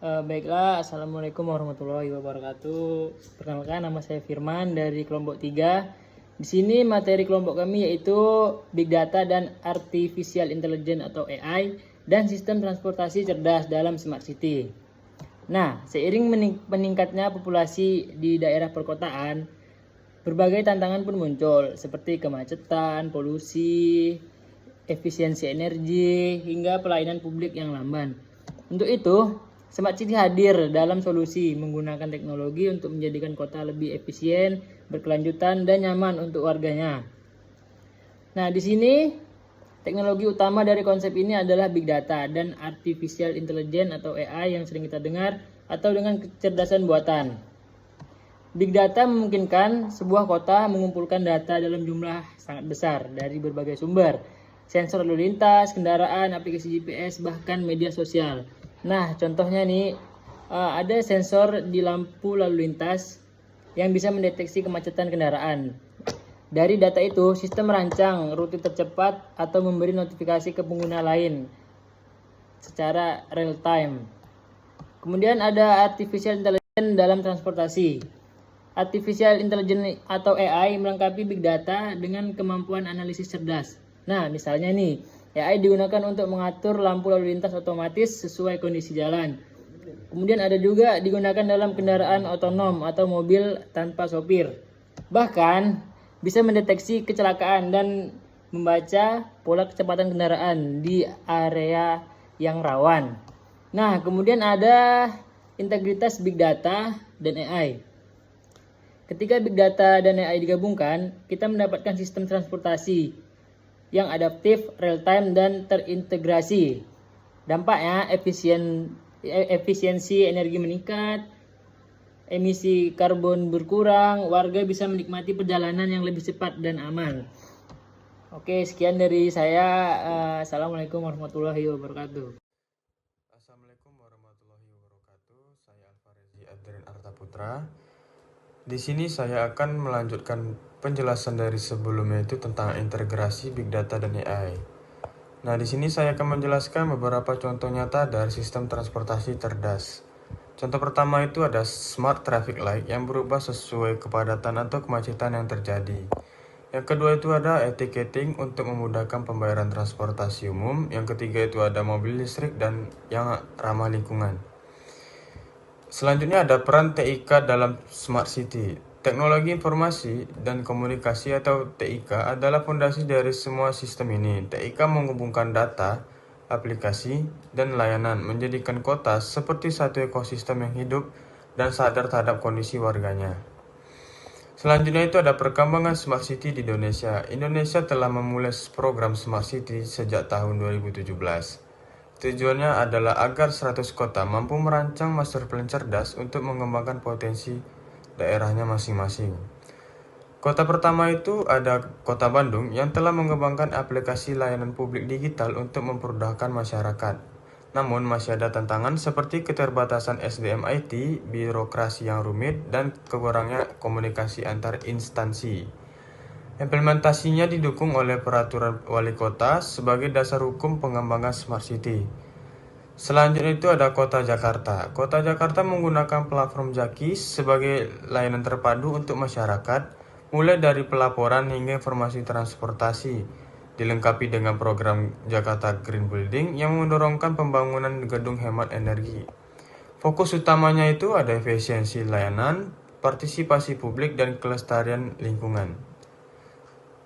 Baiklah, Assalamualaikum warahmatullahi wabarakatuh. Perkenalkan, nama saya Firman dari kelompok 3. Di sini materi kelompok kami yaitu Big Data dan Artificial Intelligence atau AI dan sistem transportasi cerdas dalam Smart City. Nah, seiring meningkatnya populasi di daerah perkotaan, berbagai tantangan pun muncul seperti kemacetan, polusi, efisiensi energi, hingga pelayanan publik yang lamban. Untuk itu, Smart City hadir dalam solusi menggunakan teknologi untuk menjadikan kota lebih efisien, berkelanjutan, dan nyaman untuk warganya. Nah, di sini teknologi utama dari konsep ini adalah Big Data dan Artificial Intelligence atau AI yang sering kita dengar, atau dengan kecerdasan buatan. Big Data memungkinkan sebuah kota mengumpulkan data dalam jumlah sangat besar dari berbagai sumber, sensor lalu lintas, kendaraan, aplikasi GPS, bahkan media sosial. Nah, contohnya nih, ada sensor di lampu lalu lintas yang bisa mendeteksi kemacetan kendaraan. Dari data itu, sistem merancang rute tercepat atau memberi notifikasi ke pengguna lain secara real time. Kemudian ada Artificial Intelligence dalam transportasi. Artificial Intelligence atau AI melengkapi Big Data dengan kemampuan analisis cerdas. Nah, misalnya nih, AI digunakan untuk mengatur lampu lalu lintas otomatis sesuai kondisi jalan. Kemudian ada juga digunakan dalam kendaraan otonom atau mobil tanpa sopir. Bahkan bisa mendeteksi kecelakaan dan membaca pola kecepatan kendaraan di area yang rawan. Nah, kemudian ada integritas Big Data dan AI. Ketika Big Data dan AI digabungkan, kita mendapatkan sistem transportasi yang adaptif, real time, dan terintegrasi. Dampaknya efisiensi energi meningkat, emisi karbon berkurang, warga bisa menikmati perjalanan yang lebih cepat dan aman. Oke, sekian dari saya. Assalamualaikum warahmatullahi wabarakatuh. Assalamualaikum warahmatullahi wabarakatuh. Saya Alfarezi Adrian Artaputra. Di sini saya akan melanjutkan penjelasan dari sebelumnya itu tentang integrasi Big Data dan AI. Nah, di sini saya akan menjelaskan beberapa contoh nyata dari sistem transportasi cerdas. Contoh pertama itu ada Smart Traffic Light yang berubah sesuai kepadatan atau kemacetan yang terjadi. Yang kedua itu ada ticketing untuk memudahkan pembayaran transportasi umum. Yang ketiga itu ada mobil listrik dan yang ramah lingkungan. Selanjutnya ada peran TIK dalam Smart City. Teknologi informasi dan komunikasi atau TIK adalah fondasi dari semua sistem ini. TIK menghubungkan data, aplikasi, dan layanan, menjadikan kota seperti satu ekosistem yang hidup dan sadar terhadap kondisi warganya. Selanjutnya itu ada perkembangan Smart City di Indonesia. Indonesia telah memulai program Smart City sejak tahun 2017. Tujuannya adalah agar 100 kota mampu merancang master plan cerdas untuk mengembangkan potensi daerahnya masing-masing. Kota pertama itu ada Kota Bandung yang telah mengembangkan aplikasi layanan publik digital untuk mempermudahkan masyarakat. Namun masih ada tantangan seperti keterbatasan SDM IT, birokrasi yang rumit, dan kekurangnya komunikasi antar instansi. Implementasinya didukung oleh peraturan wali kota sebagai dasar hukum pengembangan Smart City. Selanjutnya itu ada Kota Jakarta. Kota Jakarta menggunakan platform Jaki sebagai layanan terpadu untuk masyarakat, mulai dari pelaporan hingga informasi transportasi, dilengkapi dengan program Jakarta Green Building yang mendorongkan pembangunan gedung hemat energi. Fokus utamanya itu ada efisiensi layanan, partisipasi publik, dan kelestarian lingkungan.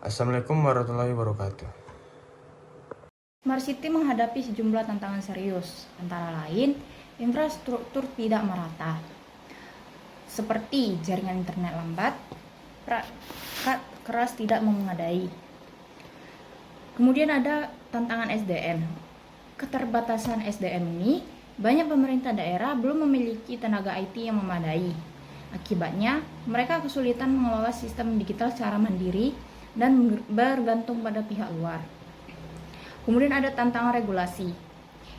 Assalamualaikum warahmatullahi wabarakatuh. Smart City menghadapi sejumlah tantangan serius, antara lain infrastruktur tidak merata, seperti jaringan internet lambat, perangkat keras tidak memadai. Kemudian ada tantangan SDM. Keterbatasan SDM ini, banyak pemerintah daerah belum memiliki tenaga IT yang memadai. Akibatnya, mereka kesulitan mengelola sistem digital secara mandiri dan bergantung pada pihak luar. Kemudian ada tantangan regulasi.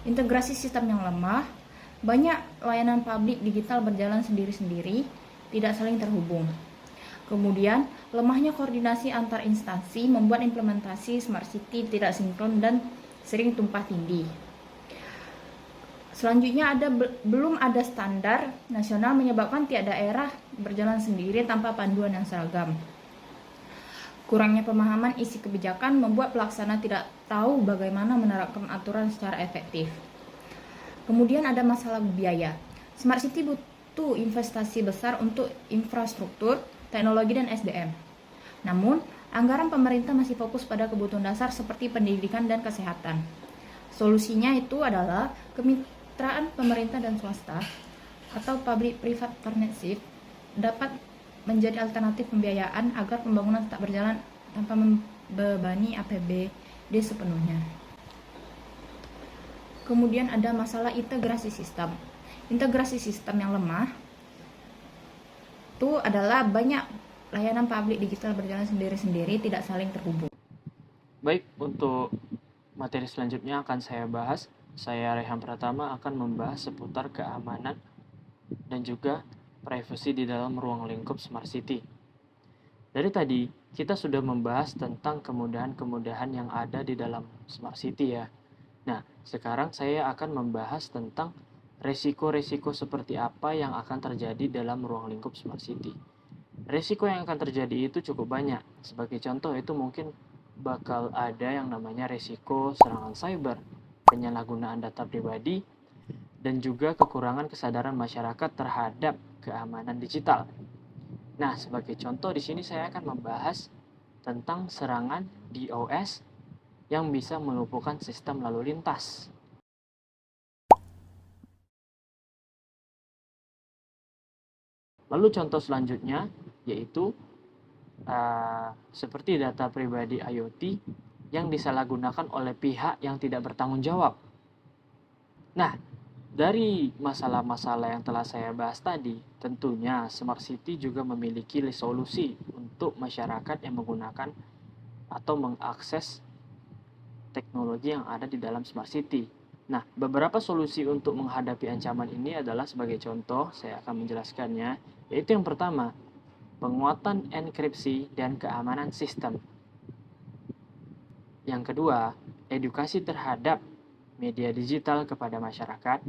Integrasi sistem yang lemah, banyak layanan publik digital berjalan sendiri-sendiri, tidak saling terhubung. Kemudian, lemahnya koordinasi antar instansi membuat implementasi Smart City tidak sinkron dan sering tumpah tindih. Selanjutnya belum ada standar nasional menyebabkan tiap daerah berjalan sendiri tanpa panduan yang seragam. Kurangnya pemahaman isi kebijakan membuat pelaksana tidak tahu bagaimana menerapkan aturan secara efektif. Kemudian ada masalah biaya. Smart City butuh investasi besar untuk infrastruktur, teknologi, dan SDM. Namun, anggaran pemerintah masih fokus pada kebutuhan dasar seperti pendidikan dan kesehatan. Solusinya itu adalah kemitraan pemerintah dan swasta atau public-private partnership dapat menjadi alternatif pembiayaan agar pembangunan tetap berjalan tanpa membebani APBD sepenuhnya. Kemudian ada masalah integrasi sistem. Integrasi sistem yang lemah itu adalah banyak layanan publik digital berjalan sendiri-sendiri, tidak saling terhubung. Baik, untuk materi selanjutnya akan saya bahas. Saya Rehan Pratama akan membahas seputar keamanan dan juga privasi di dalam ruang lingkup Smart City. Dari tadi, kita sudah membahas tentang kemudahan-kemudahan yang ada di dalam Smart City ya. Nah, sekarang saya akan membahas tentang resiko-resiko seperti apa yang akan terjadi dalam ruang lingkup Smart City. Resiko yang akan terjadi itu cukup banyak. Sebagai contoh itu mungkin bakal ada yang namanya resiko serangan cyber, penyalahgunaan data pribadi, dan juga kekurangan kesadaran masyarakat terhadap keamanan digital. Nah, sebagai contoh di sini saya akan membahas tentang serangan DOS yang bisa melumpuhkan sistem lalu lintas. Lalu contoh selanjutnya yaitu seperti data pribadi IoT yang disalahgunakan oleh pihak yang tidak bertanggung jawab. Nah, dari masalah-masalah yang telah saya bahas tadi, tentunya Smart City juga memiliki solusi untuk masyarakat yang menggunakan atau mengakses teknologi yang ada di dalam Smart City. Nah, beberapa solusi untuk menghadapi ancaman ini adalah sebagai contoh, saya akan menjelaskannya, yaitu yang pertama, penguatan enkripsi dan keamanan sistem. Yang kedua, edukasi terhadap media digital kepada masyarakat.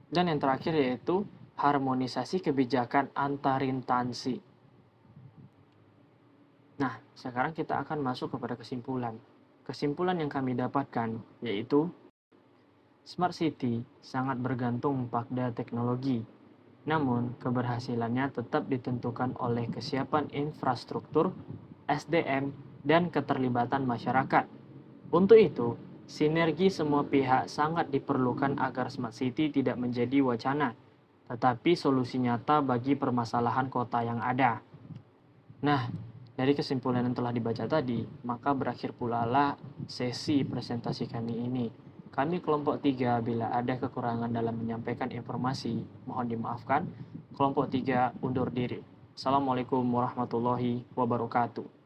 Dan yang terakhir yaitu harmonisasi kebijakan antar instansi. Nah, sekarang kita akan masuk kepada kesimpulan. Kesimpulan yang kami dapatkan yaitu Smart City sangat bergantung pada teknologi. Namun, keberhasilannya tetap ditentukan oleh kesiapan infrastruktur, SDM, dan keterlibatan masyarakat. Untuk itu, sinergi semua pihak sangat diperlukan agar Smart City tidak menjadi wacana, tetapi solusi nyata bagi permasalahan kota yang ada. Nah, dari kesimpulan yang telah dibaca tadi, maka berakhir pula lah sesi presentasi kami ini. Kami kelompok 3 bila ada kekurangan dalam menyampaikan informasi, mohon dimaafkan. Kelompok 3 undur diri. Assalamualaikum warahmatullahi wabarakatuh.